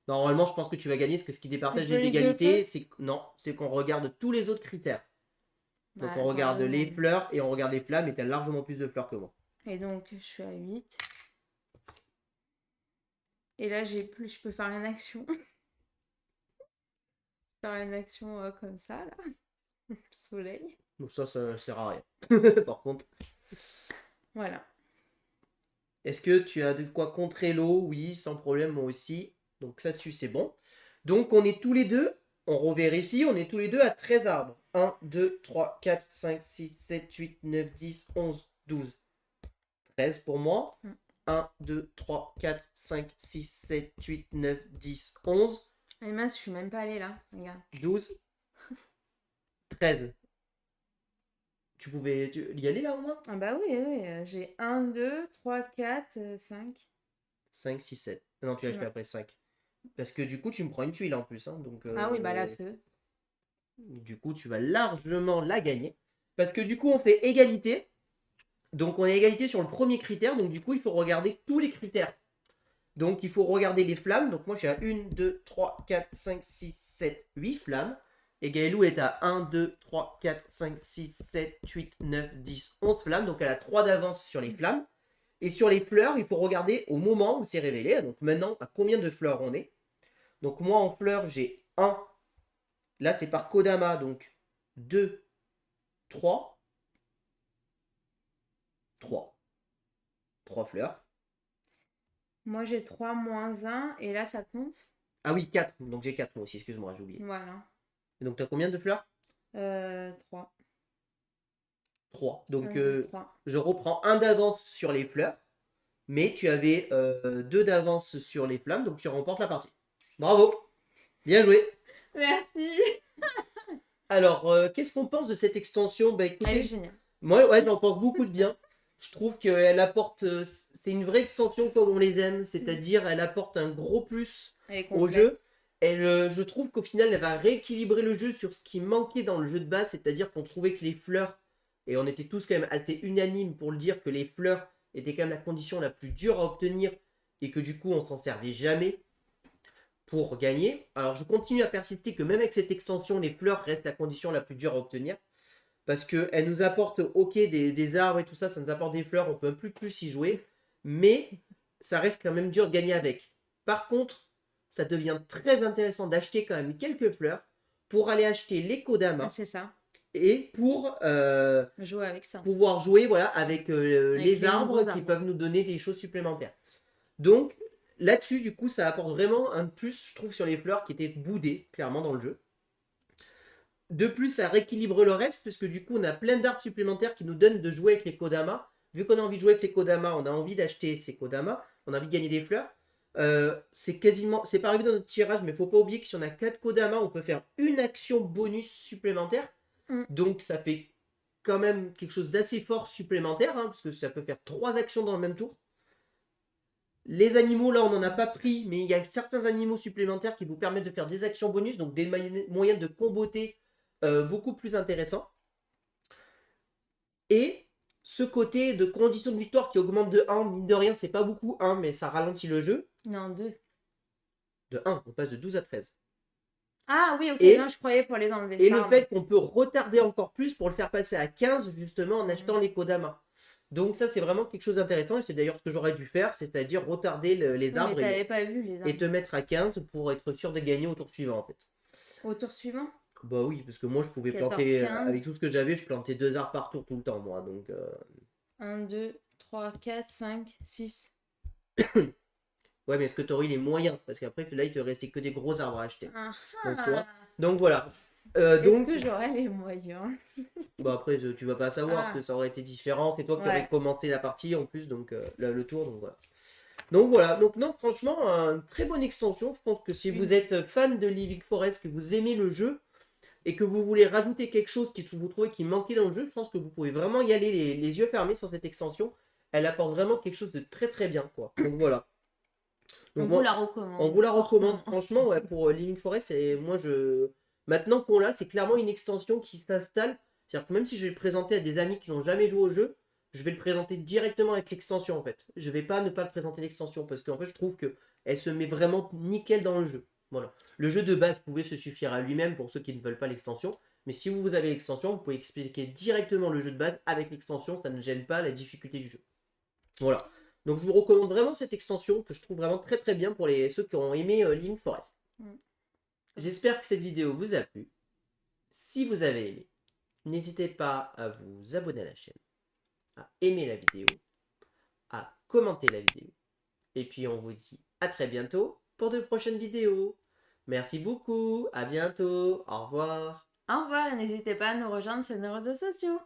Normalement, je pense que tu vas gagner, parce que ce qui C'est départage pas les les deux égalités, fleurs? c'est non, c'est qu'on regarde tous les autres critères. Donc Bah, on attends, regarde les ouais. fleurs et on regarde les flammes, et t'as largement plus de fleurs que moi. Et donc, je suis à 8. Et là, j'ai plus, je peux faire une action. Faire une action comme ça, là. Le soleil. Donc ça sert à rien. Par contre, Voilà. est-ce que tu as de quoi contrer l'eau? Oui, sans problème, moi aussi. Donc ça, c'est bon. Donc on est tous les deux, on revérifie, on est tous les deux à 13 arbres. 1, 2, 3, 4, 5, 6, 7, 8, 9, 10, 11, 12. 13 pour moi. Mm. 1, 2, 3, 4, 5, 6, 7, 8, 9, 10, 11, Et mince, je suis même pas allée là. Regarde. 12, 13. Tu pouvais y aller là au moins? Ah bah oui, oui. J'ai 1, 2, 3, 4, 5. 5, 6, 7. Non, tu l'as acheté Ouais. après 5. Parce que du coup, tu me prends une tuile en plus, hein, donc Ah oui, bah la feu. du coup, tu vas largement la gagner. Parce que du coup, on fait égalité. Donc, on est égalité sur le premier critère. Donc, du coup, il faut regarder tous les critères. Donc, il faut regarder les flammes. Donc, moi, j'ai à 1, 2, 3, 4, 5, 6, 7, 8 flammes. Et Gaëlou est à 1, 2, 3, 4, 5, 6, 7, 8, 9, 10, 11 flammes. Donc, elle a 3 d'avance sur les flammes. Et sur les fleurs, il faut regarder au moment où c'est révélé. Donc, maintenant, à combien de fleurs on est. Donc, moi, en fleurs, j'ai 1. Là, c'est par Kodama. Donc, 2, 3. 3. 3 fleurs. Moi, j'ai 3 moins 1. Et là, ça compte. Ah oui, 4. Donc j'ai 4 moi aussi, excuse-moi, j'ai oublié. Voilà. Et donc tu as combien de fleurs? 3. 3. 1, Donc 2, 3. je reprends un d'avance sur les fleurs, mais tu avais 2 d'avance sur les flammes, donc tu remportes la partie. Bravo, bien joué. Merci. Alors, qu'est-ce qu'on pense de cette extension? Bah Elle est écoutez, géniale. moi ouais, j'en pense beaucoup de bien. Je trouve qu'elle apporte, c'est une vraie extension comme on les aime, c'est-à-dire elle apporte un gros plus Elle est au complète. jeu. Elle, je trouve qu'au final, elle va rééquilibrer le jeu sur ce qui manquait dans le jeu de base, c'est-à-dire qu'on trouvait que les fleurs, et on était tous quand même assez unanimes pour le dire, que les fleurs étaient quand même la condition la plus dure à obtenir, et que du coup, on s'en servait jamais pour gagner. Alors, je continue à persister que même avec cette extension, les fleurs restent la condition la plus dure à obtenir, parce qu'elles nous apportent, ok, des arbres et tout ça, ça nous apporte des fleurs, on peut plus y jouer, mais ça reste quand même dur de gagner avec. Par contre, ça devient très intéressant d'acheter quand même quelques fleurs pour aller acheter les Ah, Kodama c'est ça. et pour Jouer avec ça. pouvoir jouer voilà, avec Avec les les arbres nouveaux qui arbres. peuvent nous donner des choses supplémentaires. Donc là-dessus, du coup, ça apporte vraiment un plus, je trouve, sur les fleurs qui étaient boudées, clairement, dans le jeu. De plus, ça rééquilibre le reste, parce que du coup, on a plein d'arbres supplémentaires qui nous donnent de jouer avec les Kodama. Vu qu'on a envie de jouer avec les Kodama, on a envie d'acheter ces Kodama, on a envie de gagner des fleurs. C'est quasiment, c'est pas arrivé dans notre tirage, mais faut pas oublier que si on a 4 Kodama, on peut faire une action bonus supplémentaire. Mm. Donc ça fait quand même quelque chose d'assez fort supplémentaire, hein, parce que ça peut faire 3 actions dans le même tour. Les animaux, là, on n'en a pas pris, mais il y a certains animaux supplémentaires qui vous permettent de faire des actions bonus, donc des moyens de comboter beaucoup plus intéressants. Et ce côté de condition de victoire qui augmente de 1, mine de rien, c'est pas beaucoup 1, mais ça ralentit le jeu. Non, 2. De 1, on passe de 12 à 13. Ah oui, ok. Et, Non, je croyais pour les enlever. et le Pardon. fait qu'on peut retarder encore plus pour le faire passer à 15, justement, en achetant les Kodama. Donc ça, c'est vraiment quelque chose d'intéressant, et c'est d'ailleurs ce que j'aurais dû faire, c'est-à-dire retarder les Oui, arbres mais t'avais pas vu les et arbres. te mettre à 15 pour être sûr de gagner au tour suivant, en fait. Au tour suivant? Bah oui, parce que moi, je pouvais 14, planter, 15. avec tout ce que j'avais, je plantais 2 arbres par tour tout le temps, moi, donc... 1, 2, 3, 4, 5, 6. Ouais, mais est-ce que tu aurais eu les moyens? Parce qu'après, là, il te restait que des gros arbres à acheter. Ah, Donc, tu vois. ah. Donc, voilà. Est-ce Donc, que j'aurais les moyens? bon, après, tu vas pas savoir ce que Ah, ça aurait été différent. C'est toi qui aurais ouais. commenté la partie en plus, donc le tour. Donc, voilà. Donc voilà, donc non, franchement, une très bonne extension. Je pense que si vous Une- êtes fan de Living Forest, que vous aimez le jeu et que vous voulez rajouter quelque chose qui vous trouvez qui manquait dans le jeu, je pense que vous pouvez vraiment y aller les yeux fermés sur cette extension. Elle apporte vraiment quelque chose de très très bien, quoi. Donc voilà. On Donc vous moi, la on recommande vous la recommande fortement. franchement, ouais, pour Living Forest. Et moi, maintenant qu'on l'a, c'est clairement une extension qui s'installe. C'est-à-dire que même si je vais le présenter à des amis qui n'ont jamais joué au jeu, je vais le présenter directement avec l'extension en fait. Je vais pas ne pas le présenter l'extension parce qu'en fait, je trouve que elle se met vraiment nickel dans le jeu. Voilà. Le jeu de base pouvait se suffire à lui-même pour ceux qui ne veulent pas l'extension. Mais si vous avez l'extension, vous pouvez expliquer directement le jeu de base avec l'extension. Ça ne gêne pas la difficulté du jeu. Voilà. Donc je vous recommande vraiment cette extension que je trouve vraiment très très bien pour ceux qui ont aimé Link Forest. Mm. J'espère que cette vidéo vous a plu. Si vous avez aimé, n'hésitez pas à vous abonner à la chaîne, à aimer la vidéo, à commenter la vidéo. Et puis on vous dit à très bientôt pour de prochaines vidéos. Merci beaucoup, à bientôt, au revoir. Au revoir et n'hésitez pas à nous rejoindre sur nos réseaux sociaux.